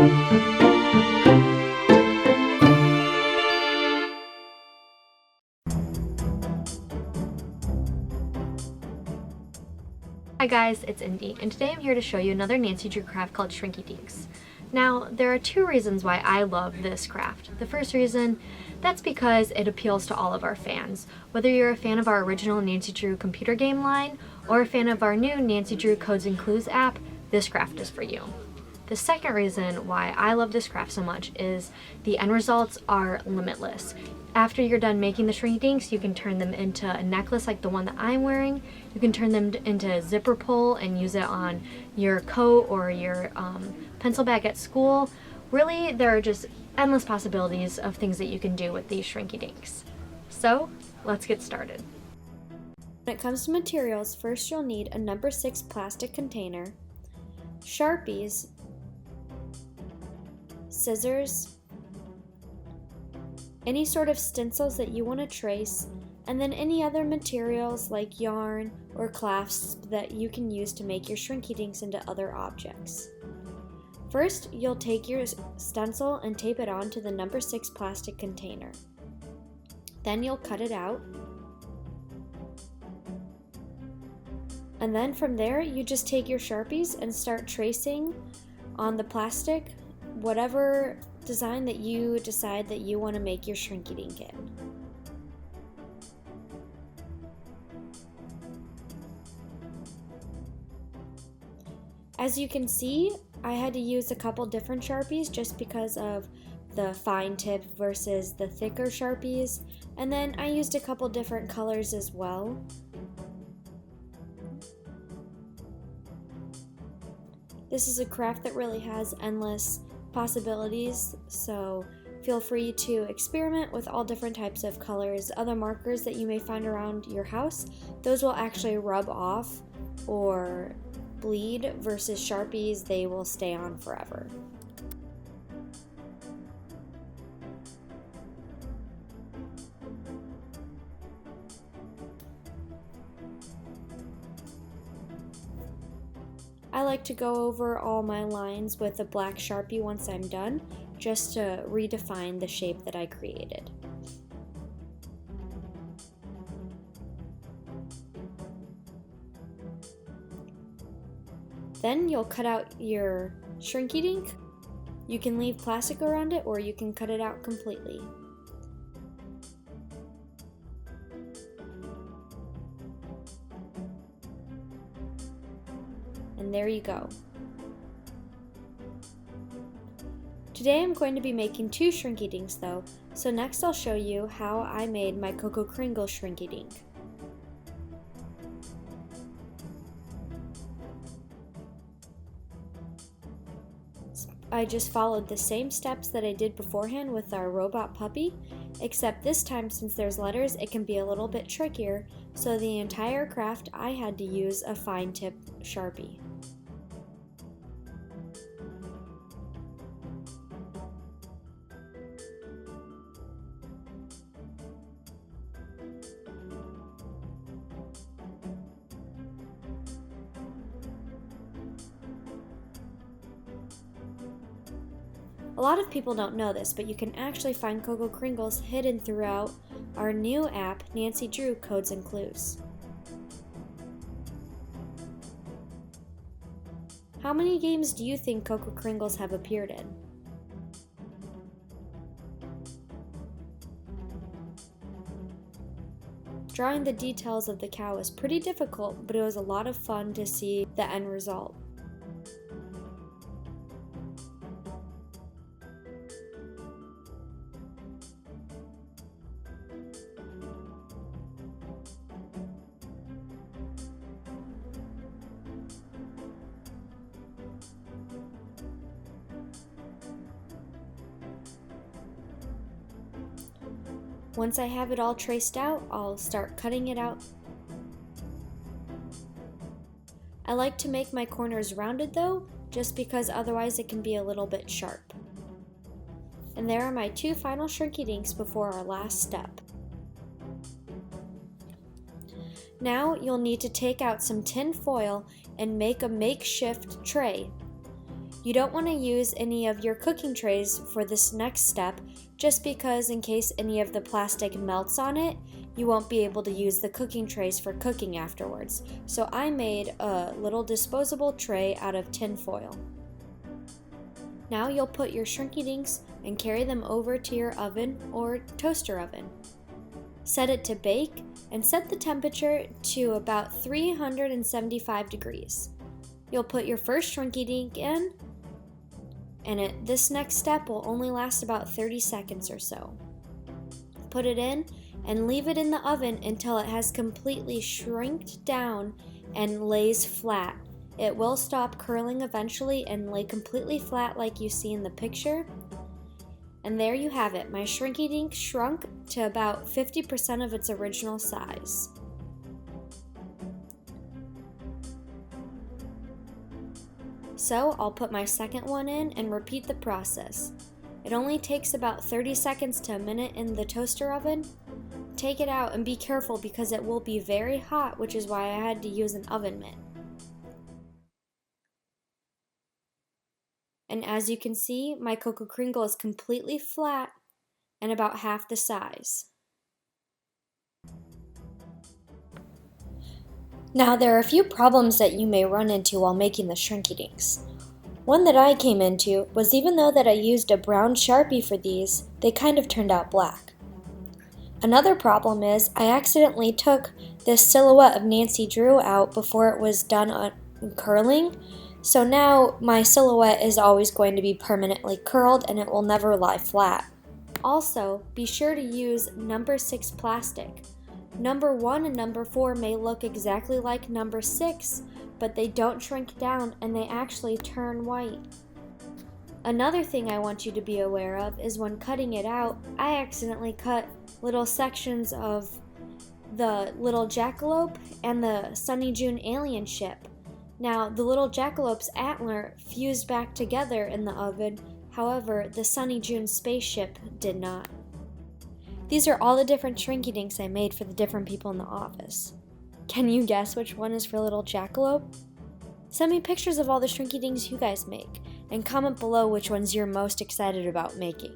Hi guys, it's Indy, and today I'm here to show you another Nancy Drew craft called Shrinky Dinks. Now, there are two reasons why I love this craft. The first reason, that's because it appeals to all of our fans. Whether you're a fan of our original Nancy Drew computer game line, or a fan of our new Nancy Drew Codes and Clues app, this craft is for you. The second reason why I love this craft so much is the end results are limitless. After you're done making the Shrinky Dinks, you can turn them into a necklace like the one that I'm wearing. You can turn them into a zipper pull and use it on your coat or your pencil bag at school. Really, there are just endless possibilities of things that you can do with these Shrinky Dinks. So, let's get started. When it comes to materials, first you'll need a number 6 plastic container, Sharpies, scissors, any sort of stencils that you want to trace, and then any other materials like yarn or clasps that you can use to make your Shrinky Dinks into other objects. First, you'll take your stencil and tape it onto the number 6 plastic container. Then you'll cut it out. And then from there, you just take your Sharpies and start tracing on the plastic whatever design that you decide that you want to make your Shrinky Dink in. As you can see, I had to use a couple different Sharpies just because of the fine tip versus the thicker Sharpies, and then I used a couple different colors as well. This is a craft that really has endless possibilities, so feel free to experiment with all different types of colors. Other markers that you may find around your house, those will actually rub off or bleed, versus Sharpies, they will stay on forever. I like to go over all my lines with a black Sharpie once I'm done, just to redefine the shape that I created. Then you'll cut out your Shrinky Dink. You can leave plastic around it or you can cut it out completely. And there you go. Today I'm going to be making 2 Shrinky Dinks though, so next I'll show you how I made my Cocoa Kringle Shrinky Dink. I just followed the same steps that I did beforehand with our robot puppy, except this time since there's letters it can be a little bit trickier, so the entire craft I had to use a fine tip Sharpie. A lot of people don't know this, but you can actually find Cocoa Kringles hidden throughout our new app, Nancy Drew Codes and Clues. How many games do you think Cocoa Kringles have appeared in? Drawing the details of the cow was pretty difficult, but it was a lot of fun to see the end result. Once I have it all traced out, I'll start cutting it out. I like to make my corners rounded though, just because otherwise it can be a little bit sharp. And there are my 2 final Shrinky Dinks before our last step. Now you'll need to take out some tin foil and make a makeshift tray. You don't want to use any of your cooking trays for this next step, just because in case any of the plastic melts on it, you won't be able to use the cooking trays for cooking afterwards. So I made a little disposable tray out of tin foil. Now you'll put your Shrinky Dinks and carry them over to your oven or toaster oven. Set it to bake and set the temperature to about 375 degrees. You'll put your first Shrinky Dink in, and this next step will only last about 30 seconds or so. Put it in and leave it in the oven until it has completely shrinked down and lays flat. It will stop curling eventually and lay completely flat like you see in the picture. And there you have it. My Shrinky Dink shrunk to about 50% of its original size. So I'll put my second one in and repeat the process. It only takes about 30 seconds to a minute in the toaster oven. Take it out and be careful because it will be very hot, which is why I had to use an oven mitt. And as you can see, my Cocoa Kringle is completely flat and about half the size. Now there are a few problems that you may run into while making the Shrinky Dinks. One that I came into was even though that I used a brown Sharpie for these, they kind of turned out black. Another problem is I accidentally took this silhouette of Nancy Drew out before it was done curling, so now my silhouette is always going to be permanently curled and it will never lie flat. Also, be sure to use number 6 plastic. Number 1 and number 4 may look exactly like number 6, but they don't shrink down and they actually turn white. Another thing I want you to be aware of is when cutting it out, I accidentally cut little sections of the little jackalope and the Sunny June alien ship. Now, the little jackalope's antler fused back together in the oven, however, the Sunny June spaceship did not. These are all the different Shrinky Dinks I made for the different people in the office. Can you guess which one is for little jackalope? Send me pictures of all the Shrinky Dinks you guys make, and comment below which ones you're most excited about making.